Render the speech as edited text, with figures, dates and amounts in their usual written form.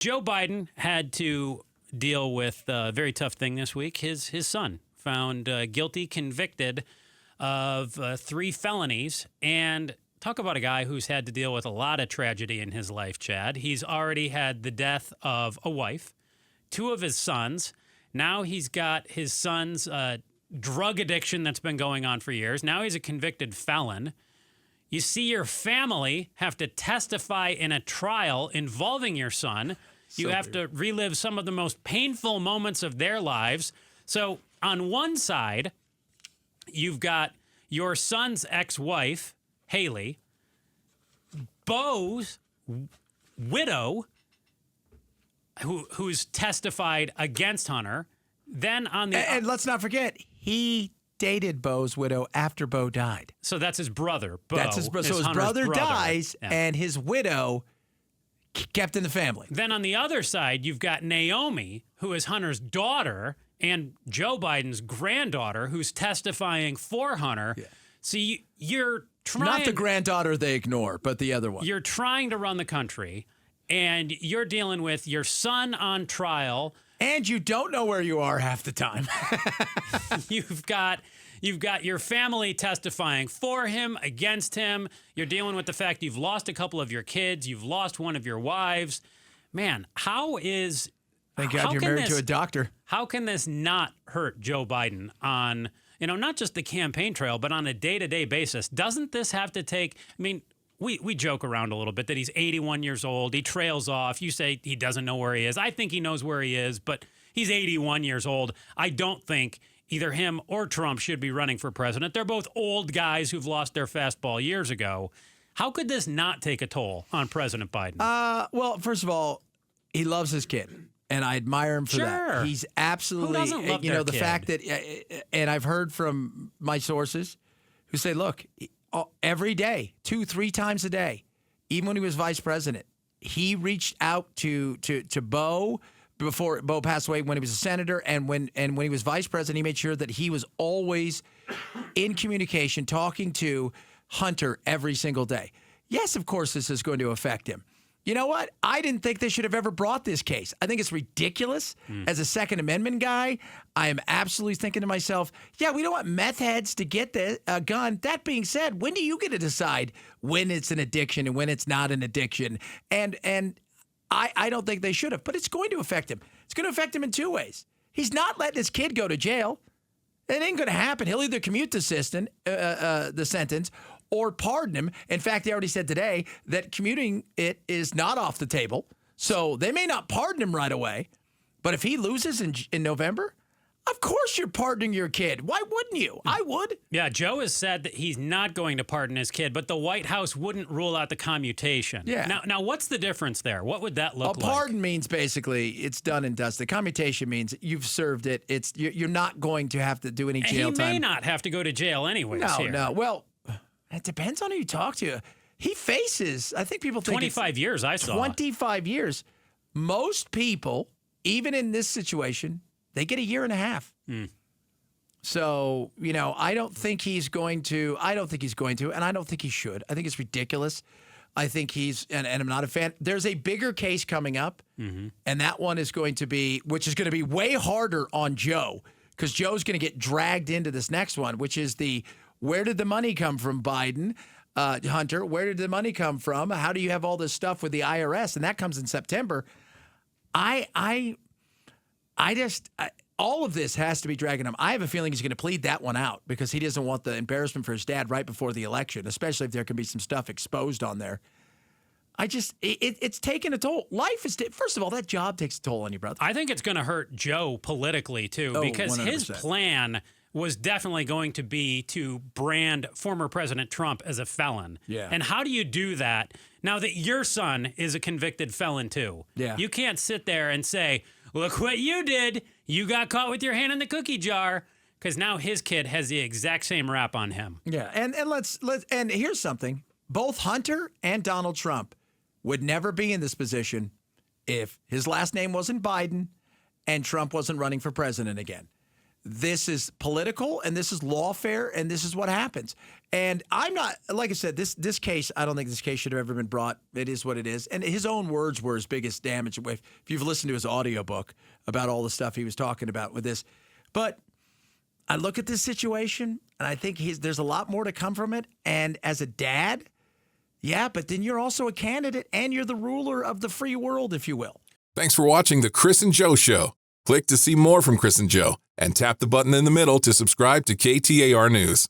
Joe Biden had to deal with a very tough thing this week. His son found guilty, convicted of 3 felonies. And talk about a guy who's had to deal with a lot of tragedy in his life, Chad. He's already had the death of a wife, 2 of his sons. Now he's got his son's drug addiction that's been going on for years. Now he's a convicted felon. You see your family have to testify in a trial involving your son. You have to relive some of the most painful moments of their lives. So on one side, you've got your son's ex-wife, Haley, Bo's widow, who's testified against Hunter. Then on the and let's not forget, he dated Bo's widow after Bo died. So that's his brother, Bo. That's his brother. So his brother dies, and his widow kept in the family. Then on the other side, you've got Naomi, who is Hunter's daughter, and Joe Biden's granddaughter, who's testifying for Hunter. Yeah. So you're trying... Not the granddaughter they ignore, but the other one. You're trying to run the country, and you're dealing with your son on trial... And you don't know where you are half the time. You've got your family testifying for him, against him. You're dealing with the fact you've lost a couple of your kids. You've lost one of your wives. Man, Thank God you're married to a doctor. How can this not hurt Joe Biden on, not just the campaign trail, but on a day-to-day basis? Doesn't this have to take, we joke around a little bit that he's 81 years old. He trails off. You say he doesn't know where he is. I think he knows where he is, but he's 81 years old. I don't think either him or Trump should be running for president. They're both old guys who've lost their fastball years ago. How could this not take a toll on President Biden? Well, first of all, he loves his kid, and I admire him for that. He's absolutely, who doesn't love their the kid? fact that, and I've heard from my sources who say, look, every day, 2-3 times a day, even when he was vice president, he reached out to Bo before Bo passed away when he was a senator, and when he was vice president, he made sure that he was always in communication, talking to Hunter every single day. Yes, of course, this is going to affect him. You know what? I didn't think they should have ever brought this case. I think it's ridiculous. As a Second Amendment guy, I am absolutely thinking to myself, yeah, we don't want meth heads to get a gun. That being said, when do you get to decide when it's an addiction and when it's not an addiction? And I don't think they should have, but it's going to affect him. It's going to affect him in 2 ways. He's not letting his kid go to jail. It ain't going to happen. He'll either commute the sentence or pardon him. In fact, they already said today that commuting it is not off the table. So they may not pardon him right away. But if he loses in November, of course you're pardoning your kid. Why wouldn't you? I would. Yeah, Joe has said that he's not going to pardon his kid, but the White House wouldn't rule out the commutation. Yeah. Now what's the difference there? What would that look like? A pardon means basically it's done and dusted. Commutation means you've served it. You're not going to have to do any jail time. He may not have to go to jail anyways. No. Well, it depends on who you talk to. He faces, I think people think 25 years, I saw. 25 years. Most people, even in this situation, they get 1.5 years. So, I don't think he's going to, and I don't think he should. I think it's ridiculous. I think and I'm not a fan. There's a bigger case coming up, and that one is going to be way harder on Joe, because Joe's going to get dragged into this next one, which is where did the money come from, Biden? Hunter, where did the money come from? How do you have all this stuff with the IRS? And that comes in September. All of this has to be dragging him. I have a feeling he's going to plead that one out because he doesn't want the embarrassment for his dad right before the election, especially if there can be some stuff exposed on there. It's taken a toll. Life is, first of all, that job takes a toll on you, brother. I think it's going to hurt Joe politically, too, because 100%. His plan was definitely going to be to brand former President Trump as a felon. Yeah. And how do you do that now that your son is a convicted felon, too? Yeah. You can't sit there and say, look what you did. You got caught with your hand in the cookie jar, because now his kid has the exact same rap on him. Yeah. And here's something. Both Hunter and Donald Trump would never be in this position if his last name wasn't Biden and Trump wasn't running for president again. this is political and this is lawfare and this is what happens. And I'm not, like I said, this case, I don't think this case should have ever been brought. It is what it is. And his own words were his biggest damage. If you've listened to his audiobook about all the stuff he was talking about with this. But I look at this situation and I think there's a lot more to come from it. And as a dad, yeah, but then you're also a candidate and you're the ruler of the free world, if you will. Thanks for watching The Chris and Joe Show. Click to see more from Chris and Joe and tap the button in the middle to subscribe to KTAR News.